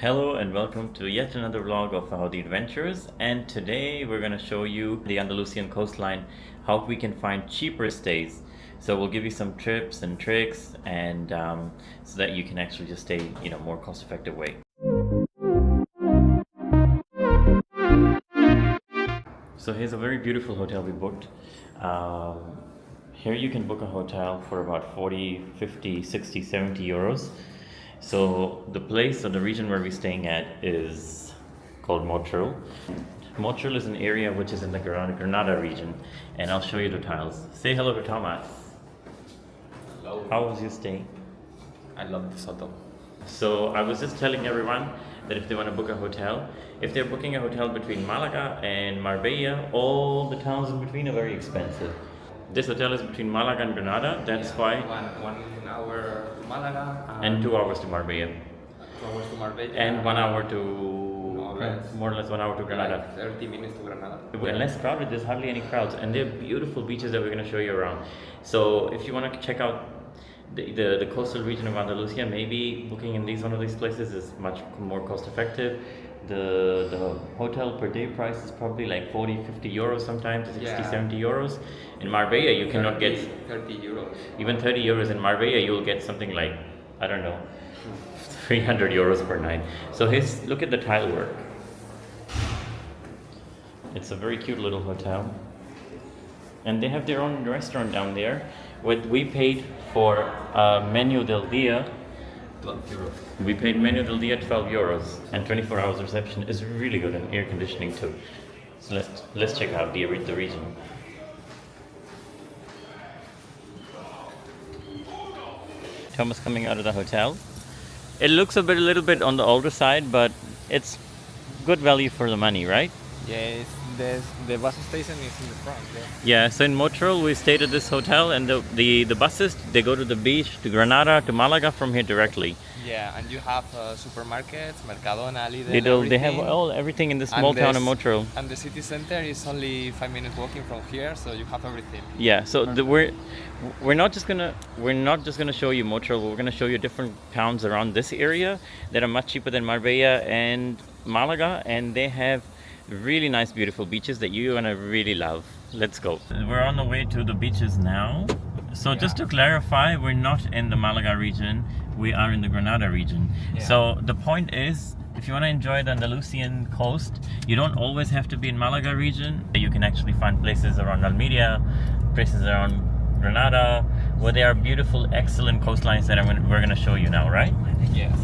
Hello and welcome to yet another vlog of Fahoody Adventures, and today we're going to show you the Andalusian coastline, how we can find cheaper stays. So we'll give you some tips and tricks and so that you can actually just stay more cost effective way. So here's a very beautiful hotel we booked. Here you can book a hotel for about 40, 50, 60, 70 euros. So the place or the region where we're staying at is called Motril. Motril is an area which is in the Granada region, and I'll show you the tiles. Say hello to Thomas. Hello. How was your stay? I love this hotel. So I was just telling everyone that if they want to book a hotel, if they're booking a hotel between Malaga and Marbella, all the towns in between are very expensive. This hotel is between Malaga and Granada, that's why. One hour to Malaga. And 2 hours to Marbella. 2 hours to Marbella. And 1 hour to, more or less 1 hour to Granada. Like 30 minutes to Granada. And less crowded, there's hardly any crowds. And they're beautiful beaches that we're going to show you around. So if you want to check out the coastal region of Andalusia, maybe booking in one of these places is much more cost effective. The hotel per day price is probably like 40, 50 euros sometimes, 60, 70 euros. In Marbella, you cannot get 30 euros. Even 30 euros in Marbella, you'll get something like, I don't know, 300 euros per night. So look at the tile work. It's a very cute little hotel. And they have their own restaurant down there. What we paid for menu del dia, 12 euros. we paid menu del dia 12 euros, and 24 hours reception is really good, and air conditioning too. So let's check out the region. Thomas coming out of the hotel. It looks a little bit on the older side, but it's good value for the money, right? Yes, the bus station is in the front. Yeah, so in Motril we stayed at this hotel, and the buses, they go to the beach, to Granada, to Malaga from here directly. Yeah, and you have supermarkets, Mercadona, Lidl, They have everything in the small town of Motril. And the city center is only 5 minutes walking from here, so you have everything. Yeah, so we're not just gonna show you Motril. We're gonna show you different towns around this area that are much cheaper than Marbella and Malaga, and they have really nice, beautiful beaches that you're gonna really love. Let's go. We're on the way to the beaches now. So just to clarify, we're not in the Malaga region, we are in the Granada region. Yeah. So the point is, if you want to enjoy the Andalusian coast, you don't always have to be in Malaga region. You can actually find places around Almeria, places around Granada, where there are beautiful, excellent coastlines that we're going to show you now, right? Yes.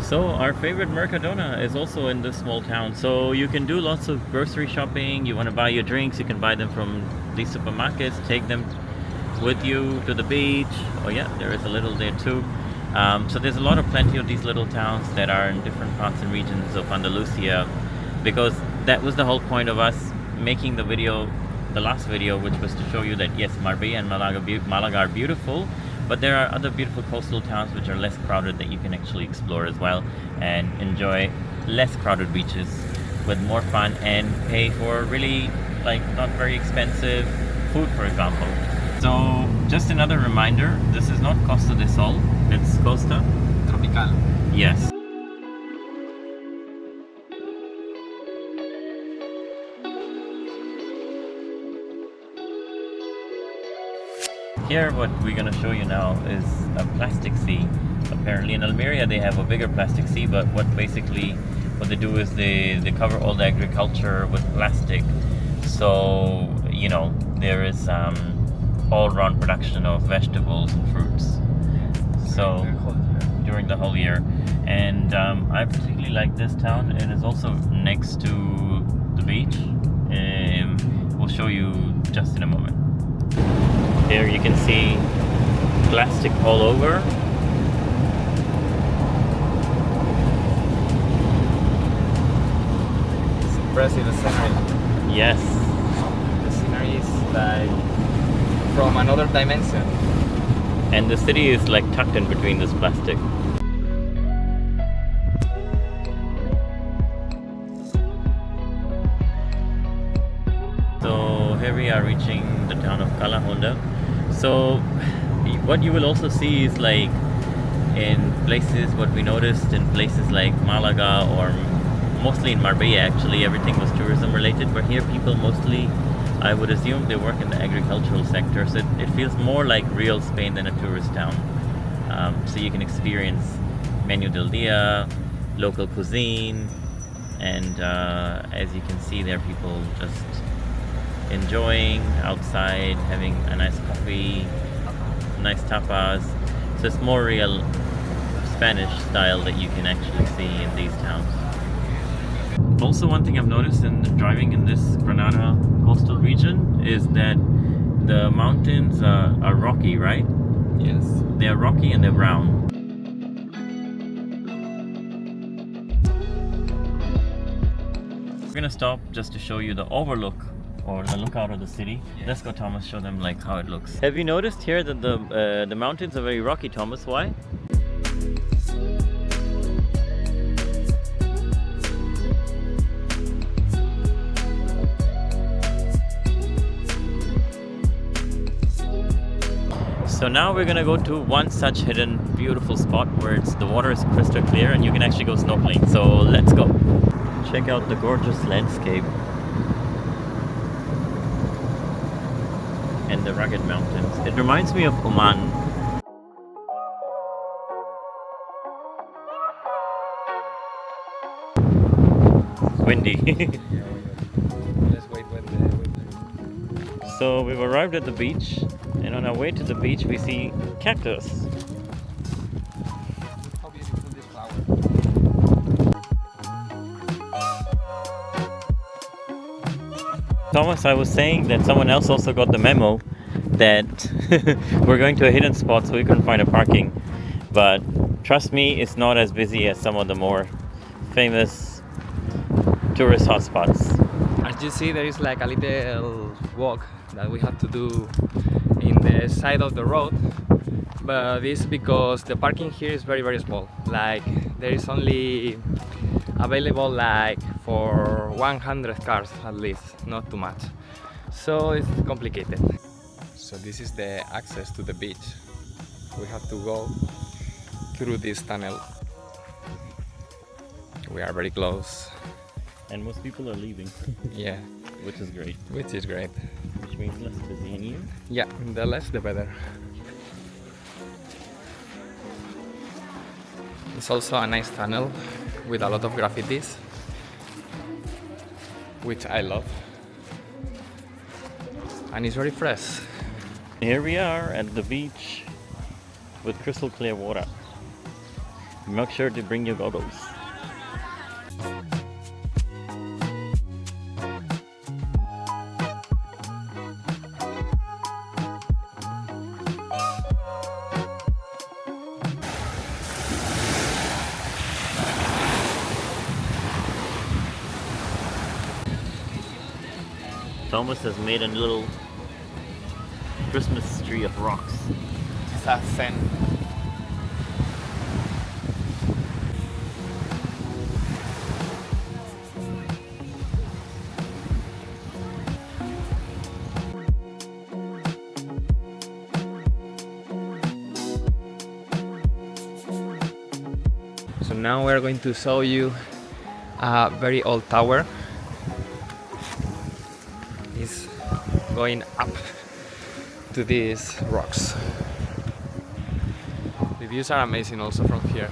So our favorite Mercadona is also in this small town. So you can do lots of grocery shopping. You want to buy your drinks, you can buy them from these supermarkets, take them with you to the beach. Oh yeah, there is a little there too. So there's plenty of these little towns that are in different parts and regions of Andalusia, because that was the whole point of us making the last video, which was to show you that yes, Marbella and Malaga are beautiful, but there are other beautiful coastal towns which are less crowded that you can actually explore as well and enjoy less crowded beaches with more fun and pay for really not very expensive food, for example. So just another reminder, this is not Costa del Sol, it's Costa Tropical. Yes. Here what we're going to show you now is a plastic sea. Apparently in Almeria they have a bigger plastic sea, but what they do is they cover all the agriculture with plastic. So, there is all-round production of vegetables and fruits. So during the whole year. And I particularly like this town. It is also next to the beach. We'll show you just in a moment. Here you can see plastic all over. It's impressive, the scenery. Yes. The scenery is like from another dimension. And the city is tucked in between this plastic. So here we are reaching the town of Calahonda. So what you will also see is in places, what we noticed in places like Malaga or mostly in Marbella, actually, everything was tourism related. But here, people mostly, I would assume, they work in the agricultural sector. So it feels more like real Spain than a tourist town. So you can experience menu del dia, local cuisine, and as you can see there, people just enjoying outside, having a nice coffee, nice tapas. So it's more real Spanish style that you can actually see in these towns. Also, one thing I've noticed in driving in this Granada coastal region is that the mountains are rocky, right? Yes. They are rocky and they're brown. We're gonna stop just to show you the overlook or the lookout of the city. Let's go, Thomas, show them like how it looks. Have you noticed here that the mountains are very rocky, Thomas? Why? So now we're gonna go to one such hidden beautiful spot where the water is crystal clear and you can actually go snorkeling. So let's go. Check out the gorgeous landscape and the rugged mountains. It reminds me of Oman. Windy. Let's wait when the... So we've arrived at the beach, and on our way to the beach we see cactus. How beautiful this flower. Thomas, I was saying that someone else also got the memo that we're going to a hidden spot so we couldn't find a parking. But trust me, it's not as busy as some of the more famous tourist hotspots. As you see, there is like a little walk that we have to do in the side of the road, but this is because the parking here is very small. Like there is only available like for 100 cars at least, not too much, so it's complicated. So this is the access to the beach. We have to go through this tunnel. We are very close. And most people are leaving. Yeah, Which is great. which is great. Which means less busy in here. Yeah, the less the better. It's also a nice tunnel with a lot of graffitis, which I love. And it's very fresh. Here we are at the beach with crystal clear water. Make sure to bring your goggles. Thomas has made a little Christmas tree of rocks. It's a zen. So now we're going to show you a very old tower. It's going up to these rocks. The views are amazing also from here.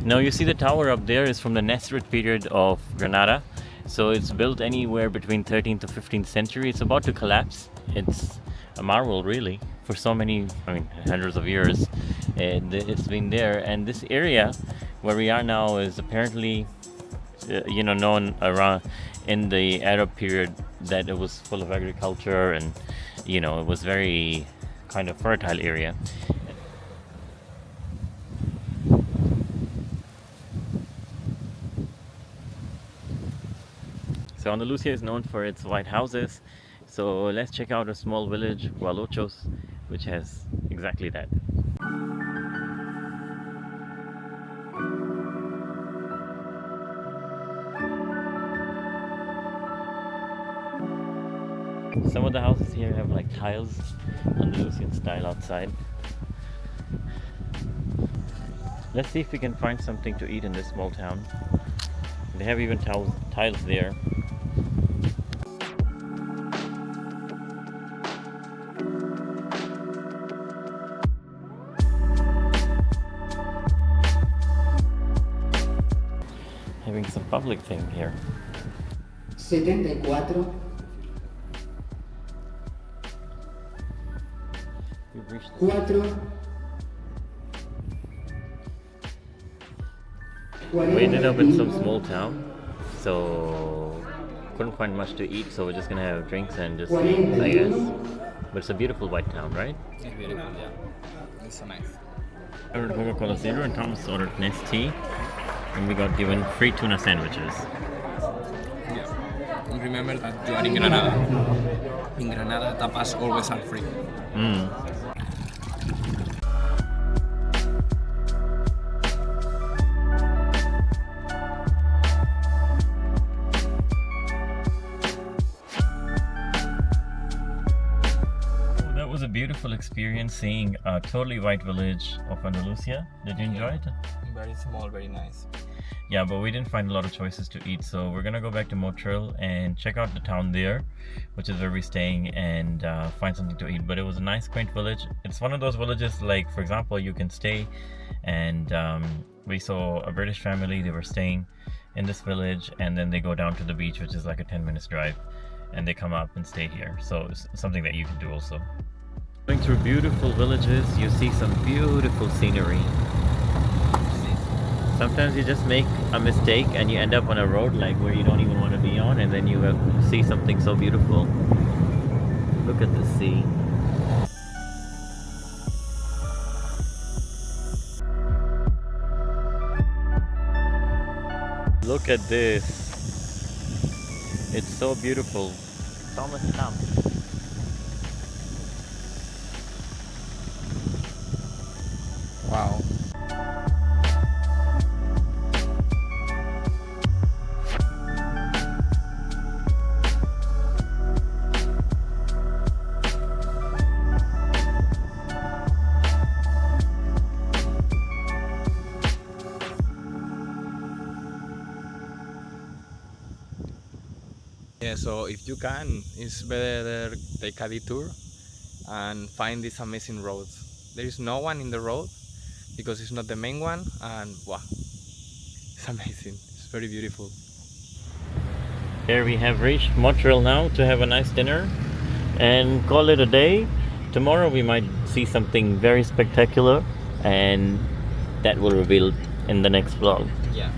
Now you see the tower up there is from the Nasrid period of Granada. So it's built anywhere between 13th to 15th century. It's about to collapse. It's a marvel really for so many, hundreds of years. It's been there, and this area where we are now is apparently known around in the Arab period that it was full of agriculture, and it was very kind of fertile area. So Andalusia is known for its white houses. So let's check out a small village, Gualochos, which has exactly that. Some of the houses here have like tiles, Andalusian style outside. Let's see if we can find something to eat in this small town. They have even tiles there. Having some public thing here. 74. We've reached 4. We ended up in some small town, so couldn't find much to eat, so we're just gonna have drinks and just eat, I guess. But it's a beautiful white town, right? It's beautiful, yeah. It's so nice. I ordered Coca-Cola Zero and Thomas ordered Nest tea, and we got given free tuna sandwiches. Yeah. And remember that you are in Granada. In Granada, tapas always are free. That was a beautiful experience seeing a totally white village of Andalusia. Did you enjoy it? Very small, very nice. Yeah, but we didn't find a lot of choices to eat, so we're gonna go back to Motril and check out the town there, which is where we're staying, and find something to eat. But it was a nice, quaint village. It's one of those villages, like, for example, you can stay, and we saw a British family. They were staying in this village, and then they go down to the beach, which is like a 10 minutes drive, and they come up and stay here. So it's something that you can do also. Going through beautiful villages, you see some beautiful scenery. Sometimes you just make a mistake and you end up on a road like where you don't even want to be on, and then you see something so beautiful. Look at the sea. Look at this. It's so beautiful. Thomas Lamp. Wow. Yeah, so if you can, it's better take a detour and find these amazing roads. There is no one in the road because it's not the main one, and wow, it's amazing. It's very beautiful. Here we have reached Motril now to have a nice dinner and call it a day. Tomorrow we might see something very spectacular, and that will reveal in the next vlog. Yeah.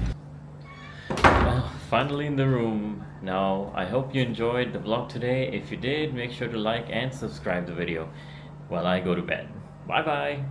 Well, finally in the room. Now, I hope you enjoyed the vlog today. If you did, make sure to like and subscribe the video while I go to bed. Bye bye.